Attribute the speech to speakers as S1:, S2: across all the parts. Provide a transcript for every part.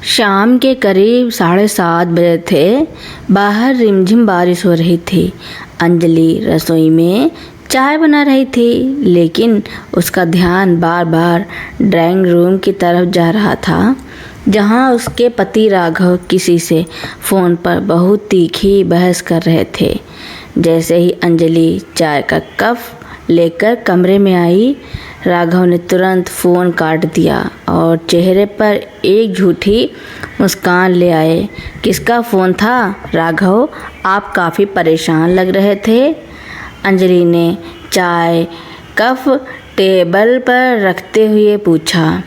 S1: शाम के करीब 7:30 बजे थे। बाहर रिमझिम बारिश हो रही थी। अंजलि रसोई में चाय बना रही थी, लेकिन उसका ध्यान बार बार ड्राइंग रूम की तरफ जा रहा था, जहां उसके पति राघव किसी से फ़ोन पर बहुत तीखी बहस कर रहे थे। जैसे ही अंजलि चाय का कप लेकर कमरे में आई, राघव ने तुरंत फ़ोन काट दिया और चेहरे पर एक झूठी मुस्कान ले आए। किसका फ़ोन था राघव? आप काफ़ी परेशान लग रहे थे। अंजलि ने चाय कप टेबल पर रखते हुए पूछा।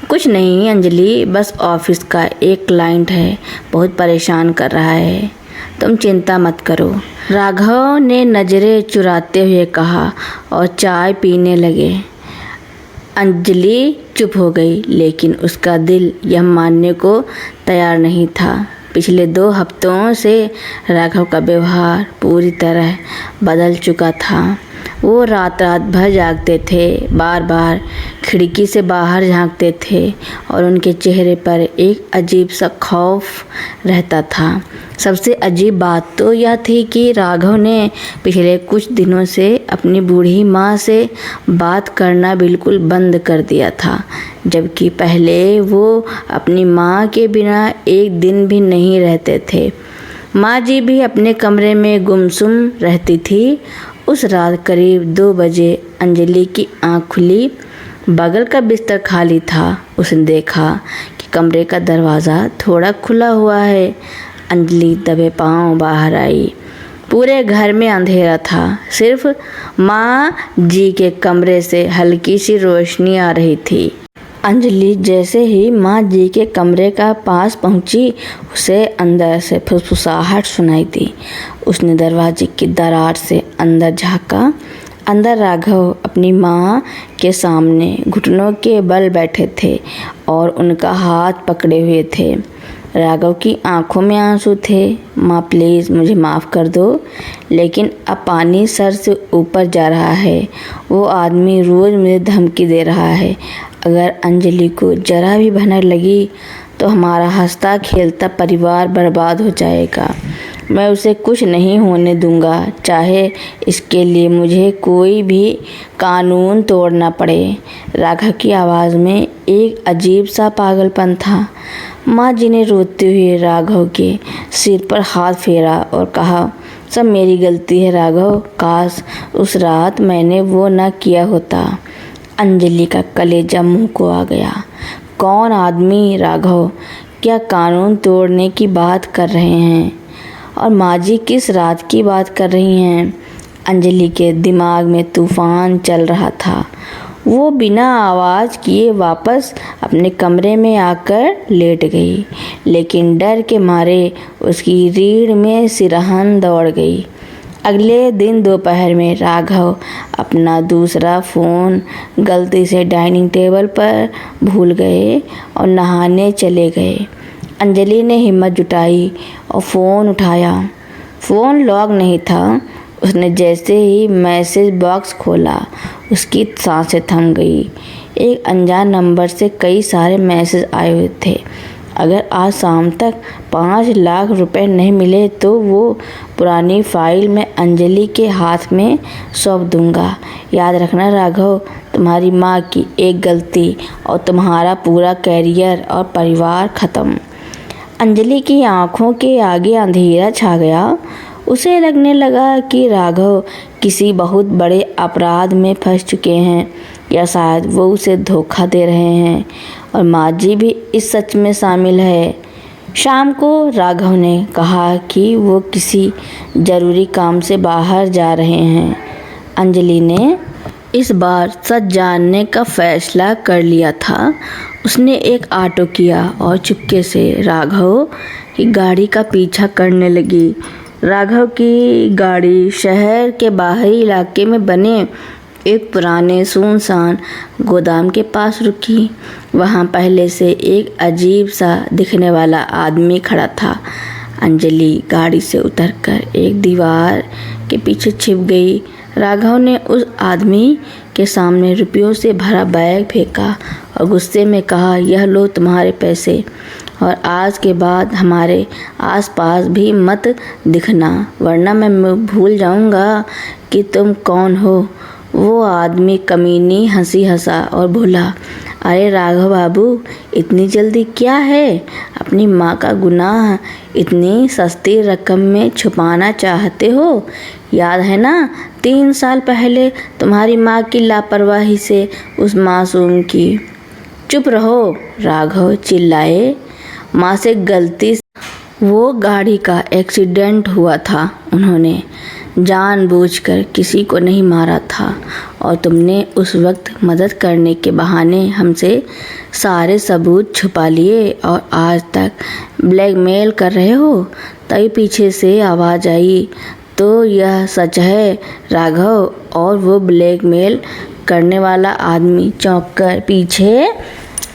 S1: कुछ नहीं अंजलि, बस ऑफिस का एक क्लाइंट है, बहुत परेशान कर रहा है। तुम चिंता मत करो, राघव ने नज़रें चुराते हुए कहा और चाय पीने लगे। अंजलि चुप हो गई, लेकिन उसका दिल यह मानने को तैयार नहीं था। पिछले 2 हफ्तों से राघव का व्यवहार पूरी तरह बदल चुका था। वो रात भर जागते थे, बार बार खिड़की से बाहर झांकते थे और उनके चेहरे पर एक अजीब सा खौफ रहता था। सबसे अजीब बात तो यह थी कि राघव ने पिछले कुछ दिनों से अपनी बूढ़ी माँ से बात करना बिल्कुल बंद कर दिया था, जबकि पहले वो अपनी माँ के बिना एक दिन भी नहीं रहते थे। माँ जी भी अपने कमरे में गुमसुम रहती थी। उस रात करीब 2 बजे अंजलि की आँख खुली। बगल का बिस्तर खाली था। उसने देखा कि कमरे का दरवाज़ा थोड़ा खुला हुआ है। अंजलि दबे पांव बाहर आई। पूरे घर में अंधेरा था, सिर्फ माँ जी के कमरे से हल्की सी रोशनी आ रही थी। अंजलि जैसे ही माँ जी के कमरे का पास पहुँची, उसे अंदर से फुसफुसाहट सुनाई दी। उसने दरवाजे की दरार से अंदर झाँका। अंदर राघव अपनी माँ के सामने घुटनों के बल बैठे थे और उनका हाथ पकड़े हुए थे। राघव की आंखों में आंसू थे। माँ प्लीज़ मुझे माफ़ कर दो, लेकिन अब पानी सर से ऊपर जा रहा है। वो आदमी रोज़ मुझे धमकी दे रहा है। अगर अंजलि को जरा भी भनक लगी तो हमारा हंसता खेलता परिवार बर्बाद हो जाएगा। मैं उसे कुछ नहीं होने दूंगा, चाहे इसके लिए मुझे कोई भी कानून तोड़ना पड़े। राघव की आवाज़ में एक अजीब सा पागलपन था। माँ जी ने रोते हुए राघव के सिर पर हाथ फेरा और कहा, सब मेरी गलती है राघव, काश उस रात मैंने वो न किया होता। अंजलि का कलेजा मुंह को आ गया। कौन आदमी राघव? क्या कानून तोड़ने की बात कर रहे हैं? और माँ जी किस रात की बात कर रही हैं? अंजलि के दिमाग में तूफान चल रहा था। वो बिना आवाज़ किए वापस अपने कमरे में आकर लेट गई, लेकिन डर के मारे उसकी रीढ़ में सिरहन दौड़ गई। अगले दिन दोपहर में राघव अपना दूसरा फ़ोन गलती से डाइनिंग टेबल पर भूल गए और नहाने चले गए। अंजलि ने हिम्मत जुटाई और फ़ोन उठाया। फ़ोन लॉक नहीं था। उसने जैसे ही मैसेज बॉक्स खोला, उसकी सांसें थम गई। एक अनजान नंबर से कई सारे मैसेज आए हुए थे। अगर आज शाम तक 5 लाख रुपए नहीं मिले तो वो पुरानी फाइल में अंजलि के हाथ में सौंप दूंगा। याद रखना राघव, तुम्हारी माँ की एक गलती और तुम्हारा पूरा कैरियर और परिवार ख़त्म। अंजलि की आंखों के आगे अंधेरा छा गया। उसे लगने लगा कि राघव किसी बहुत बड़े अपराध में फंस चुके हैं, या शायद वो उसे धोखा दे रहे हैं और माँ जी भी इस सच में शामिल है। शाम को राघव ने कहा कि वो किसी ज़रूरी काम से बाहर जा रहे हैं। अंजलि ने इस बार सच जानने का फैसला कर लिया था। उसने एक ऑटो किया और चुपके से राघव की गाड़ी का पीछा करने लगी। राघव की गाड़ी शहर के बाहरी इलाके में बने एक पुराने सुनसान गोदाम के पास रुकी। वहाँ पहले से एक अजीब सा दिखने वाला आदमी खड़ा था। अंजलि गाड़ी से उतरकर एक दीवार के पीछे छिप गई। राघव ने उस आदमी के सामने रुपयों से भरा बैग फेंका और गुस्से में कहा, यह लो तुम्हारे पैसे। और आज के बाद हमारे आसपास भी मत दिखना, वरना मैं भूल जाऊंगा कि तुम कौन हो। वो आदमी कमीनी हंसी हंसा और बोला, अरे राघव बाबू, इतनी जल्दी क्या है? अपनी माँ का गुनाह इतनी सस्ती रकम में छुपाना चाहते हो? याद है ना 3 साल पहले तुम्हारी माँ की लापरवाही से उस मासूम की। चुप रहो, राघव चिल्लाए। माँ से गलती से वो गाड़ी का एक्सीडेंट हुआ था, उन्होंने जानबूझकर किसी को नहीं मारा था और तुमने उस वक्त मदद करने के बहाने हमसे सारे सबूत छुपा लिए और आज तक ब्लैकमेल कर रहे हो। तभी पीछे से आवाज़ आई, तो यह सच है राघव? और वो ब्लैकमेल करने वाला आदमी चौंककर पीछे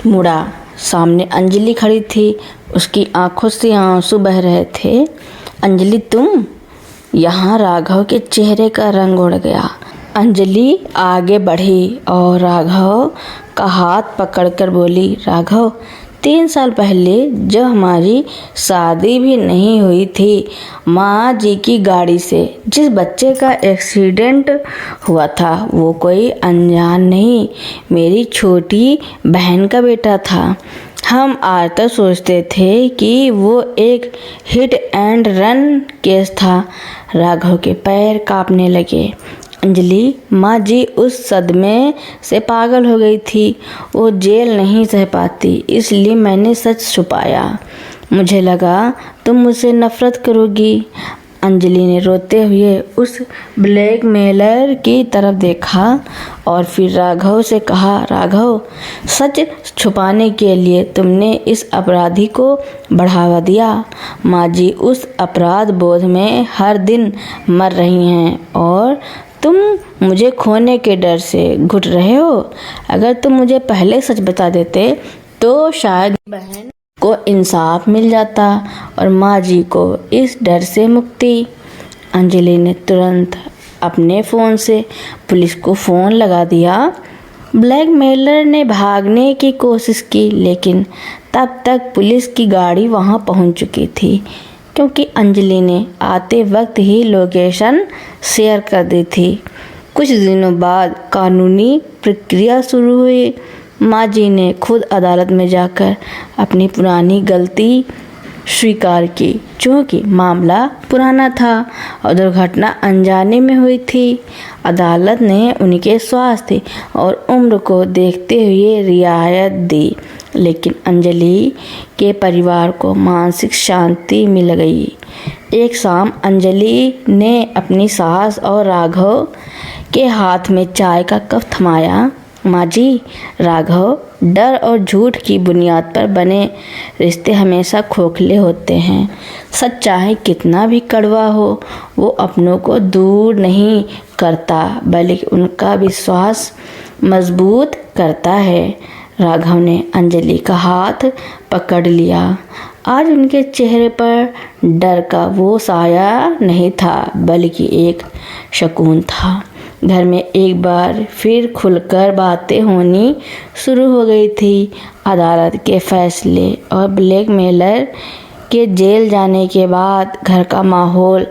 S1: मुड़ा। सामने अंजलि खड़ी थी, उसकी आंखों से आंसू बह रहे थे। अंजलि, तुम यहाँ? राघव के चेहरे का रंग उड़ गया। अंजलि आगे बढ़ी और राघव का हाथ पकड़कर बोली, राघव, 3 साल पहले जब हमारी शादी भी नहीं हुई थी, माँ जी की गाड़ी से जिस बच्चे का एक्सीडेंट हुआ था वो कोई अनजान नहीं, मेरी छोटी बहन का बेटा था। हम आज तक सोचते थे कि वो एक हिट एंड रन केस था। राघव के पैर कांपने लगे। अंजलि, माँ जी उस सदमे से पागल हो गई थी। वो जेल नहीं सह पाती, इसलिए मैंने सच छुपाया। मुझे लगा तुम मुझसे नफरत करोगी। अंजलि ने रोते हुए उस ब्लैकमेलर की तरफ देखा और फिर राघव से कहा, राघव, सच छुपाने के लिए तुमने इस अपराधी को बढ़ावा दिया। माँ जी उस अपराध बोध में हर दिन मर रही हैं और तुम मुझे खोने के डर से घुट रहे हो। अगर तुम मुझे पहले सच बता देते तो शायद बहन को इंसाफ मिल जाता और माँ जी को इस डर से मुक्ति। अंजलि ने तुरंत अपने फ़ोन से पुलिस को फ़ोन लगा दिया। ब्लैकमेलर ने भागने की कोशिश की, लेकिन तब तक पुलिस की गाड़ी वहां पहुंच चुकी थी, क्योंकि अंजलि ने आते वक्त ही लोकेशन शेयर कर दी थी। कुछ दिनों बाद कानूनी प्रक्रिया शुरू हुई। माँ जी ने खुद अदालत में जाकर अपनी पुरानी गलती स्वीकार की, क्योंकि मामला पुराना था और दुर्घटना अनजाने में हुई थी। अदालत ने उनके स्वास्थ्य और उम्र को देखते हुए रियायत दी, लेकिन अंजलि के परिवार को मानसिक शांति मिल गई। एक शाम अंजलि ने अपनी सास और राघव के हाथ में चाय का कप थमाया। माँ जी, राघव, डर और झूठ की बुनियाद पर बने रिश्ते हमेशा खोखले होते हैं। सच चाहे कितना भी कड़वा हो, वो अपनों को दूर नहीं करता, बल्कि उनका विश्वास मजबूत करता है। राघव ने अंजलि का हाथ पकड़ लिया। आज उनके चेहरे पर डर का वो साया नहीं था, बल्कि एक सुकून था। घर में एक बार फिर खुलकर बातें होनी शुरू हो गई थी। अदालत के फैसले और ब्लैकमेलर के जेल जाने के बाद घर का माहौल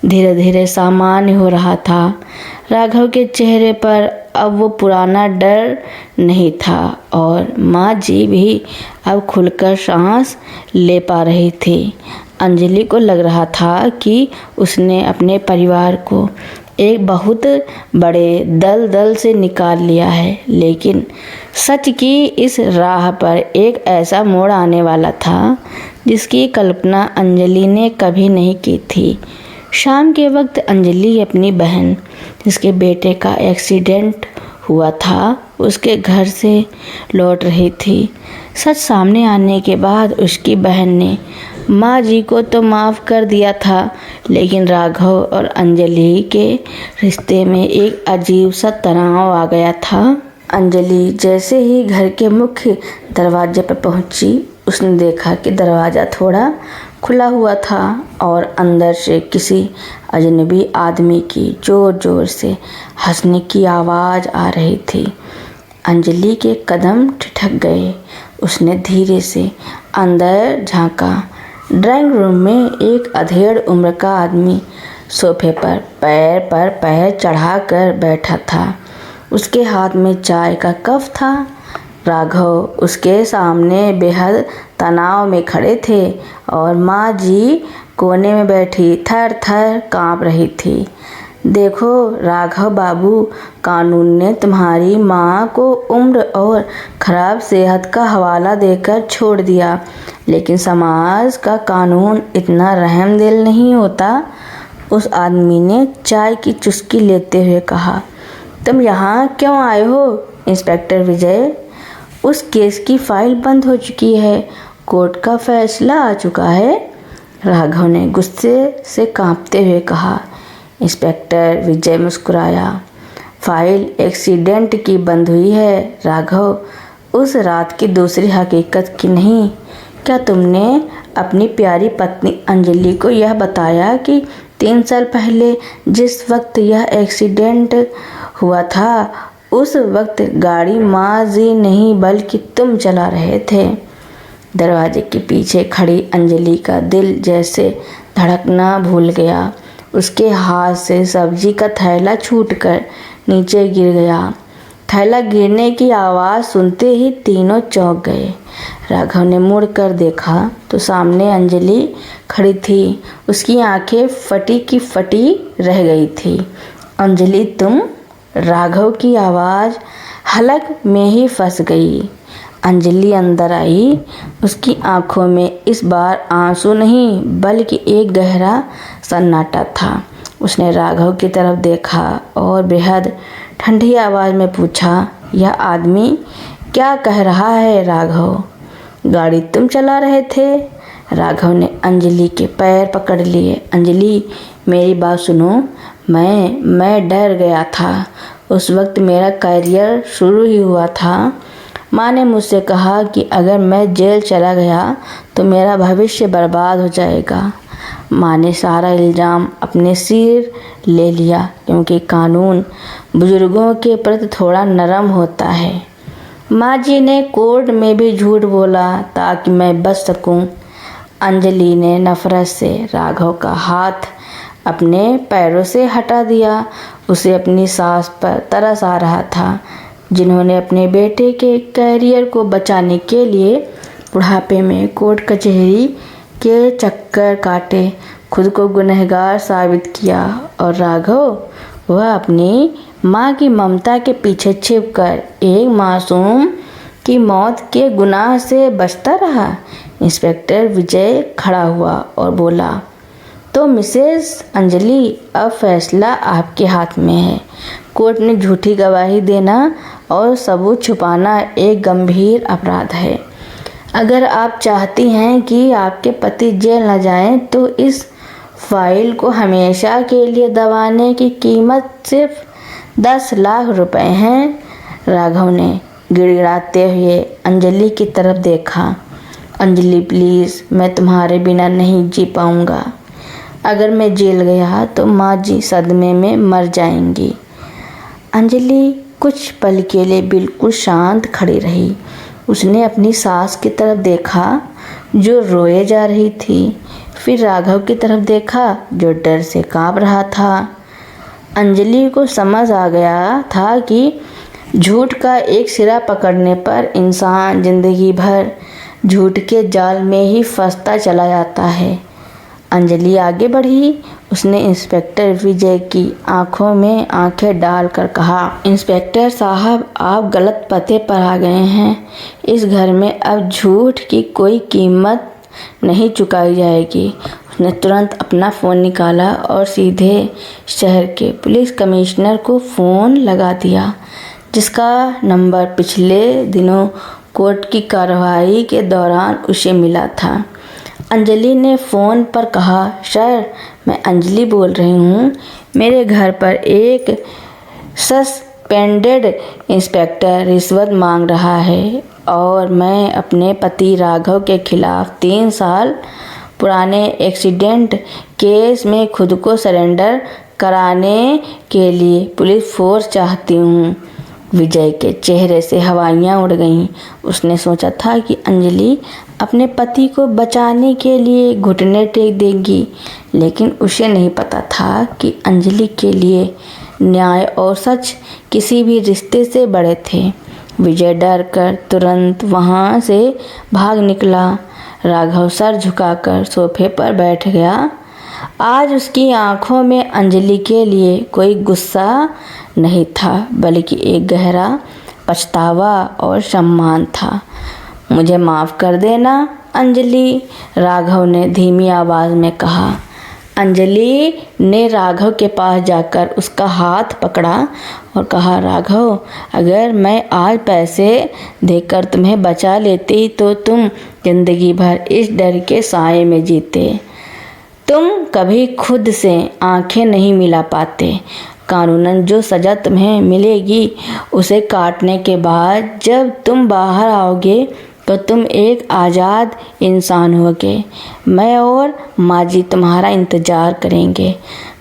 S1: धीरे धीरे सामान्य हो रहा था। राघव के चेहरे पर अब वो पुराना डर नहीं था और माँ जी भी अब खुलकर सांस ले पा रही थी। अंजलि को लग रहा था कि उसने अपने परिवार को एक बहुत बड़े दलदल से निकाल लिया है, लेकिन सच की इस राह पर एक ऐसा मोड़ आने वाला था जिसकी कल्पना अंजलि ने कभी नहीं की थी। शाम के वक्त अंजलि अपनी बहन, जिसके बेटे का एक्सीडेंट हुआ था, उसके घर से लौट रही थी। सच सामने आने के बाद उसकी बहन ने माँ जी को तो माफ़ कर दिया था, लेकिन राघव और अंजलि के रिश्ते में एक अजीब सा तनाव आ गया था। अंजलि जैसे ही घर के मुख्य दरवाजे पर पहुंची, उसने देखा कि दरवाज़ा थोड़ा खुला हुआ था और अंदर से किसी अजनबी आदमी की ज़ोर ज़ोर से हंसने की आवाज़ आ रही थी। अंजलि के कदम ठिठक गए। उसने धीरे से अंदर झांका। ड्राइंग रूम में एक अधेड़ उम्र का आदमी सोफे पर पैर चढ़ाकर बैठा था। उसके हाथ में चाय का कप था। राघव उसके सामने बेहद तनाव में खड़े थे और माँ जी कोने में बैठी थर थर काँप रही थी। देखो राघव बाबू, कानून ने तुम्हारी माँ को उम्र और खराब सेहत का हवाला देकर छोड़ दिया, लेकिन समाज का कानून इतना रहमदिल नहीं होता। उस आदमी ने चाय की चुस्की लेते हुए कहा। तुम यहाँ क्यों आए हो इंस्पेक्टर विजय? उस केस की फाइल बंद हो चुकी है, कोर्ट का फैसला आ चुका है, राघव ने गुस्से से कांपते हुए कहा। इंस्पेक्टर विजय मुस्कुराया। फाइल एक्सीडेंट की बंद हुई है राघव, उस रात की दूसरी हकीकत की नहीं। क्या तुमने अपनी प्यारी पत्नी अंजलि को यह बताया कि 3 साल पहले जिस वक्त यह एक्सीडेंट हुआ था उस वक्त गाड़ी माँ जी नहीं बल्कि तुम चला रहे थे? दरवाजे के पीछे खड़ी अंजलि का दिल जैसे धड़कना भूल गया। उसके हाथ से सब्जी का थैला छूटकर नीचे गिर गया। थैला गिरने की आवाज़ सुनते ही तीनों चौंक गए। राघव ने मुड़कर देखा तो सामने अंजलि खड़ी थी। उसकी आंखें फटी की फटी रह गई थी। अंजलि तुम? राघव की आवाज़ हलक में ही फंस गई। अंजलि अंदर आई। उसकी आंखों में इस बार आंसू नहीं बल्कि एक गहरा सन्नाटा था। उसने राघव की तरफ देखा और बेहद ठंडी आवाज़ में पूछा, यह आदमी क्या कह रहा है राघव? गाड़ी तुम चला रहे थे? राघव ने अंजलि के पैर पकड़ लिए। अंजलि मेरी बात सुनो, मैं डर गया था। उस वक्त मेरा करियर शुरू ही हुआ था। माँ ने मुझसे कहा कि अगर मैं जेल चला गया तो मेरा भविष्य बर्बाद हो जाएगा। माँ ने सारा इल्ज़ाम अपने सिर ले लिया क्योंकि कानून बुजुर्गों के प्रति थोड़ा नरम होता है। माँ जी ने कोर्ट में भी झूठ बोला ताकि मैं बच सकूं। अंजलि ने नफरत से राघव का हाथ अपने पैरों से हटा दिया। उसे अपनी सास पर तरस आ रहा था, जिन्होंने अपने बेटे के कैरियर को बचाने के लिए बुढ़ापे में कोर्ट कचहरी के चक्कर काटे, खुद को गुनहगार साबित किया। और राघव, वह अपनी माँ की ममता के पीछे छिपकर एक मासूम की मौत के गुनाह से बचता रहा। इंस्पेक्टर विजय खड़ा हुआ और बोला, तो मिसेस अंजलि, अब फैसला आपके हाथ में है। कोर्ट ने झूठी गवाही देना और सबूत छुपाना एक गंभीर अपराध है। अगर आप चाहती हैं कि आपके पति जेल न जाएं, तो इस फाइल को हमेशा के लिए दबाने की कीमत सिर्फ 10 लाख रुपए हैं। राघव ने गिड़गिड़ाते हुए अंजलि की तरफ देखा। अंजलि प्लीज़, मैं तुम्हारे बिना नहीं जी पाऊँगा। अगर मैं जेल गया तो माँ जी सदमे में मर जाएंगी। अंजलि कुछ पल के लिए बिल्कुल शांत खड़ी रही। उसने अपनी सास की तरफ देखा जो रोए जा रही थी, फिर राघव की तरफ देखा जो डर से कांप रहा था। अंजलि को समझ आ गया था कि झूठ का एक सिरा पकड़ने पर इंसान जिंदगी भर झूठ के जाल में ही फंसता चला जाता है। अंजलि आगे बढ़ी। उसने इंस्पेक्टर विजय की आंखों में आंखें डालकर कहा, इंस्पेक्टर साहब, आप गलत पते पर आ गए हैं। इस घर में अब झूठ की कोई कीमत नहीं चुकाई जाएगी। उसने तुरंत अपना फ़ोन निकाला और सीधे शहर के पुलिस कमिश्नर को फ़ोन लगा दिया, जिसका नंबर पिछले दिनों कोर्ट की कार्रवाई के दौरान उसे मिला था। अंजलि ने फ़ोन पर कहा, सर, मैं अंजलि बोल रही हूँ। मेरे घर पर एक सस्पेंडेड इंस्पेक्टर रिश्वत मांग रहा है और मैं अपने पति राघव के खिलाफ 3 साल पुराने एक्सीडेंट केस में खुद को सरेंडर कराने के लिए पुलिस फोर्स चाहती हूँ। विजय के चेहरे से हवाइयाँ उड़ गईं। उसने सोचा था कि अंजलि अपने पति को बचाने के लिए घुटने टेक देगी, लेकिन उसे नहीं पता था कि अंजलि के लिए न्याय और सच किसी भी रिश्ते से बड़े थे। विजय डर कर तुरंत वहाँ से भाग निकला। राघव सर झुकाकर सोफे पर बैठ गया। आज उसकी आंखों में अंजलि के लिए कोई गुस्सा नहीं था, बल्कि एक गहरा पछतावा और सम्मान था। मुझे माफ़ कर देना अंजलि, राघव ने धीमी आवाज़ में कहा। अंजलि ने राघव के पास जाकर उसका हाथ पकड़ा और कहा, राघव, अगर मैं आज पैसे देकर तुम्हें बचा लेती तो तुम जिंदगी भर इस डर के साए में जीते। तुम कभी खुद से आंखें नहीं मिला पाते। कानूनन जो सज़ा तुम्हें मिलेगी उसे काटने के बाद जब तुम बाहर आओगे तो तुम एक आज़ाद इंसान होगे। मैं और माँ जी तुम्हारा इंतज़ार करेंगे।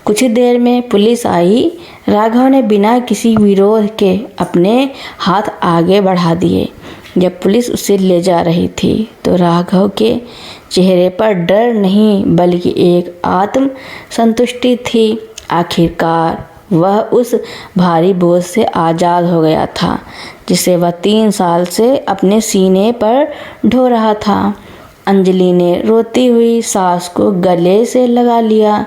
S1: कुछ ही देर में पुलिस आई। राघव ने बिना किसी विरोध के अपने हाथ आगे बढ़ा दिए। जब पुलिस उसे ले जा रही थी तो राघव के चेहरे पर डर नहीं बल्कि एक आत्म संतुष्टि थी। आखिरकार वह उस भारी बोझ से आज़ाद हो गया था जिसे वह 3 साल से अपने सीने पर ढो रहा था। अंजलि ने रोती हुई सास को गले से लगा लिया।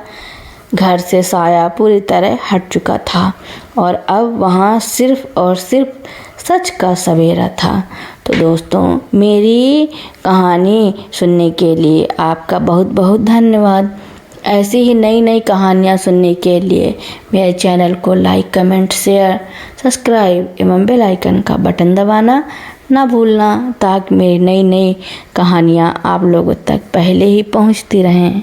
S1: घर से साया पूरी तरह हट चुका था और अब वहाँ सिर्फ और सिर्फ सच का सवेरा था। तो दोस्तों, मेरी कहानी सुनने के लिए आपका बहुत बहुत धन्यवाद। ऐसी ही नई नई कहानियाँ सुनने के लिए मेरे चैनल को लाइक, कमेंट, शेयर, सब्सक्राइब एवं बेल आइकन का बटन दबाना ना भूलना, ताकि मेरी नई नई कहानियाँ आप लोगों तक पहले ही पहुँचती रहें।